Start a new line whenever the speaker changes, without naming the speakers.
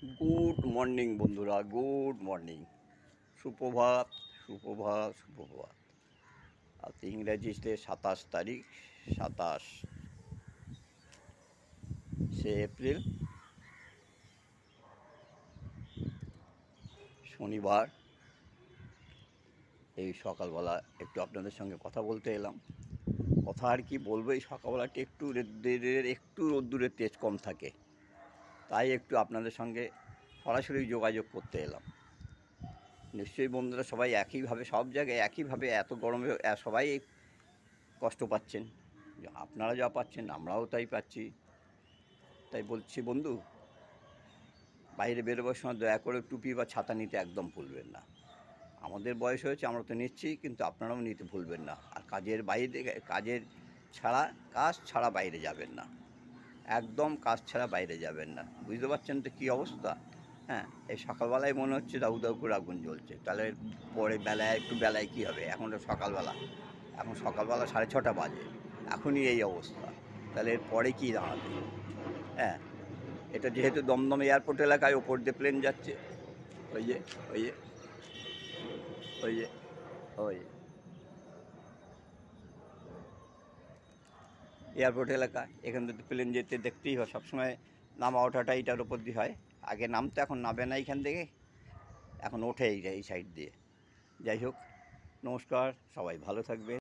Good morning বন্ধুরা, good morning. সুপ্রভাত, সুপ্রভাত, সুপ্রভাত। আজ ইংরেজিতে 27 তারিখ, 27শে এপ্রিল, শনিবার। এই সকালবেলা একটু আপনাদের সঙ্গে কথা বলতে এলাম। কথা আর কি বলবো, এই সকালবেলাটি একটু রোদ্দুরের তেজ কম থাকে, তাই একটু আপনাদের সঙ্গে সরাসরি যোগাযোগ করতে এলাম। নিশ্চয়ই বন্ধুরা সবাই একইভাবে, সব জায়গায় একইভাবে এত গরমে সবাই কষ্ট পাচ্ছেন। আপনারা যা পাচ্ছেন আমরাও তাই পাচ্ছি। তাই বলছি বন্ধু, বাইরে বেরোবার সময় দয়া করে টুপি বা ছাতা নিতে একদম ভুলবেন না। আমাদের বয়স হয়েছে, আমরা তো নিচ্ছি, কিন্তু আপনারাও নিতে ভুলবেন না। আর কাজ ছাড়া বাইরে যাবেন না, একদম কাজ ছাড়া বাইরে যাবেন না। বুঝতে পারছেন তো কী অবস্থা? হ্যাঁ, এই সকালবেলায় মনে হচ্ছে দাউ দাউ করে আগুন জ্বলছে। তাহলে পরে বেলায় কী হবে? এখন তো সকালবেলা, এখন সকালবেলা 6:30 বাজে, এখনই এই অবস্থা, তাহলে এর পরে কী দাঁড়াবে? হ্যাঁ, এটা যেহেতু দমদম এয়ারপোর্ট এলাকায়, ওপর দিয়ে প্লেন যাচ্ছে। ওই যে ওই যে ওই যে ওই এয়ারপোর্ট এলাকা, এখান থেকে প্লেন যেতে দেখতেই হয়। সবসময় নামা ওঠাটা এইটার ওপর দিয়ে হয়। আগে নামতে, এখন নামে না এইখান থেকে, এখন ওঠে এই সাইড দিয়ে। যাই হোক, নমস্কার, সবাই ভালো থাকবে।